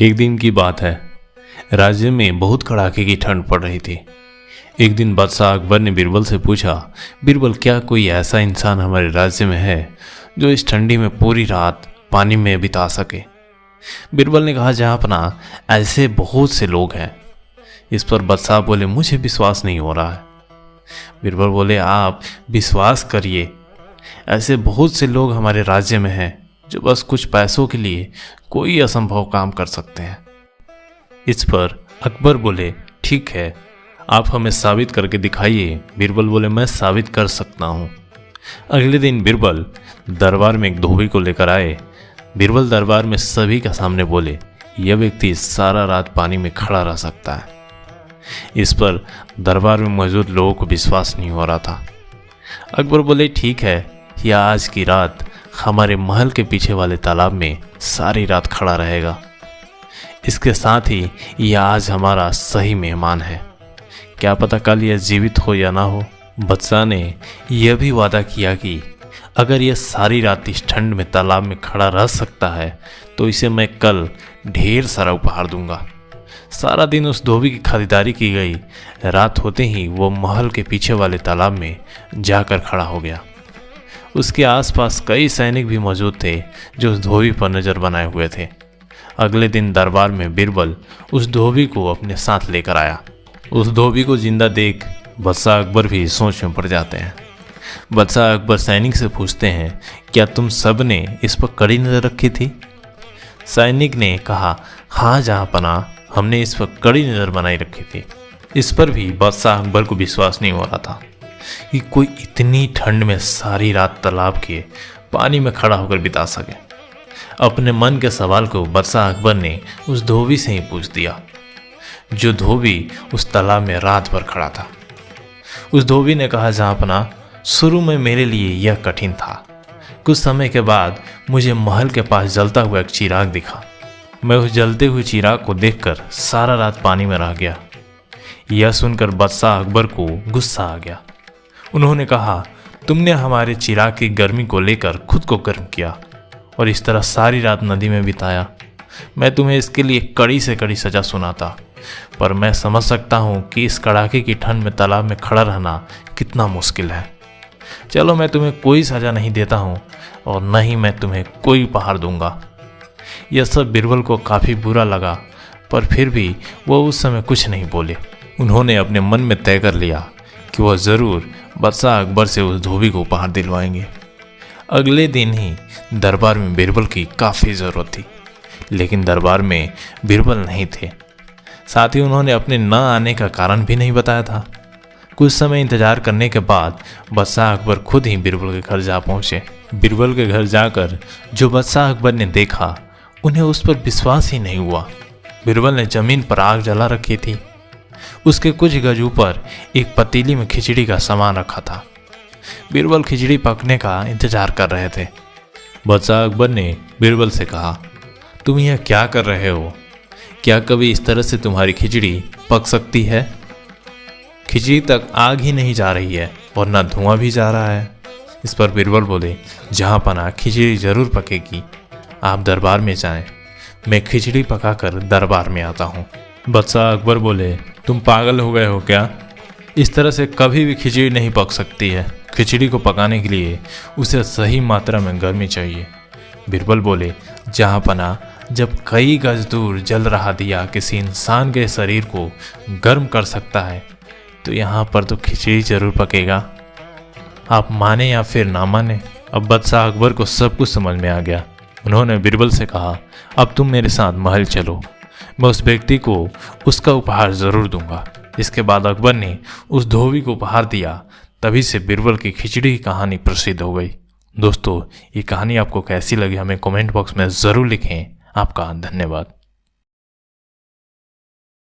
एक दिन की बात है। राज्य में बहुत कड़ाके की ठंड पड़ रही थी। एक दिन बादशाह अकबर ने बीरबल से पूछा, बीरबल क्या कोई ऐसा इंसान हमारे राज्य में है जो इस ठंडी में पूरी रात पानी में बिता सके। बीरबल ने कहा, जहाँपनाह ऐसे बहुत से लोग हैं। इस पर बादशाह बोले, मुझे विश्वास नहीं हो रहा है। बीरबल बोले, आप विश्वास करिए, ऐसे बहुत से लोग हमारे राज्य में हैं जो बस कुछ पैसों के लिए कोई असंभव काम कर सकते हैं। इस पर अकबर बोले, ठीक है, आप हमें साबित करके दिखाइए। बीरबल बोले, मैं साबित कर सकता हूँ। अगले दिन बीरबल दरबार में एक धोबी को लेकर आए। बीरबल दरबार में सभी के सामने बोले, यह व्यक्ति सारा रात पानी में खड़ा रह सकता है। इस पर दरबार में मौजूद लोगों को विश्वास नहीं हो रहा था। अकबर बोले, ठीक है, यह आज की रात हमारे महल के पीछे वाले तालाब में सारी रात खड़ा रहेगा। इसके साथ ही यह आज हमारा सही मेहमान है। क्या पता कल यह जीवित हो या ना हो। बादशाह ने यह भी वादा किया कि अगर यह सारी रात इस ठंड में तालाब में खड़ा रह सकता है तो इसे मैं कल ढेर सारा उपहार दूंगा। सारा दिन उस धोबी की खरीदारी की गई। रात होते ही वो महल के पीछे वाले तालाब में जाकर खड़ा हो गया। उसके आसपास कई सैनिक भी मौजूद थे जो उस धोबी पर नज़र बनाए हुए थे। अगले दिन दरबार में बीरबल उस धोबी को अपने साथ लेकर आया। उस धोबी को जिंदा देख बादशाह अकबर भी सोच में पड़ जाते हैं। बादशाह अकबर सैनिक से पूछते हैं, क्या तुम सब ने इस पर कड़ी नज़र रखी थी? सैनिक ने कहा, हाँ जहाँपनाह, हमने इस पर कड़ी नज़र बनाई रखी थी। इस पर भी बादशाह अकबर को विश्वास नहीं हो रहा था कि कोई इतनी ठंड में सारी रात तालाब के पानी में खड़ा होकर बिता सके। अपने मन के सवाल को बादशाह अकबर ने उस धोबी से ही पूछ दिया, जो धोबी उस तालाब में रात भर खड़ा था। उस धोबी ने कहा, जहाँपनाह, शुरू में मेरे लिए यह कठिन था। कुछ समय के बाद मुझे महल के पास जलता हुआ एक चिराग दिखा। मैं उस जलते हुए चिराग को देखकर सारा रात पानी में रह गया। यह सुनकर बादशाह अकबर को गुस्सा आ गया। उन्होंने कहा, तुमने हमारे चिराग की गर्मी को लेकर खुद को गर्म किया और इस तरह सारी रात नदी में बिताया। मैं तुम्हें इसके लिए कड़ी से कड़ी सज़ा सुनाता, पर मैं समझ सकता हूँ कि इस कड़ाके की ठंड में तालाब में खड़ा रहना कितना मुश्किल है। चलो, मैं तुम्हें कोई सज़ा नहीं देता हूँ और न ही मैं तुम्हें कोई उपहार दूंगा। यह सब बीरबल को काफ़ी बुरा लगा, पर फिर भी वह उस समय कुछ नहीं बोले। उन्होंने अपने मन में तय कर लिया कि वह ज़रूर बादशाह अकबर से उस धोबी को उपहार दिलवाएंगे। अगले दिन ही दरबार में बीरबल की काफ़ी ज़रूरत थी, लेकिन दरबार में बीरबल नहीं थे। साथ ही उन्होंने अपने न आने का कारण भी नहीं बताया था। कुछ समय इंतजार करने के बाद बादशाह अकबर खुद ही बीरबल के घर जा पहुँचे। बीरबल के घर जाकर जो बादशाह अकबर ने देखा, उन्हें उस पर विश्वास ही नहीं हुआ। बीरबल ने ज़मीन पर आग जला रखी थी। उसके कुछ गज ऊपर एक पतीली में खिचड़ी का सामान रखा था। बीरबल खिचड़ी पकने का इंतजार कर रहे थे। बादशाह अकबर ने बीरबल से कहा, तुम यह क्या कर रहे हो? क्या कभी इस तरह से तुम्हारी खिचड़ी पक सकती है? खिचड़ी तक आग ही नहीं जा रही है और ना धुआं भी जा रहा है। इस पर बीरबल बोले, जहाँपनाह, खिचड़ी जरूर पकेगी। आप दरबार में जाएं, मैं खिचड़ी पकाकर दरबार में आता हूँ। बादशाह अकबर बोले, तुम पागल हो गए हो क्या? इस तरह से कभी भी खिचड़ी नहीं पक सकती है। खिचड़ी को पकाने के लिए उसे सही मात्रा में गर्मी चाहिए। बीरबल बोले, जहाँपनाह, जब कई गज दूर जल रहा दिया किसी इंसान के शरीर को गर्म कर सकता है, तो यहाँ पर तो खिचड़ी जरूर पकेगा। आप माने या फिर ना माने, अब बादशाह अकबर को सब कुछ समझ में आ गया। उन्होंने बीरबल से कहा, अब तुम मेरे साथ महल चलो, मैं उस व्यक्ति को उसका उपहार ज़रूर दूंगा। इसके बाद अकबर ने उस धोबी को उपहार दिया। तभी से बीरबल की खिचड़ी की कहानी प्रसिद्ध हो गई। दोस्तों, ये कहानी आपको कैसी लगी हमें कमेंट बॉक्स में ज़रूर लिखें। आपका धन्यवाद।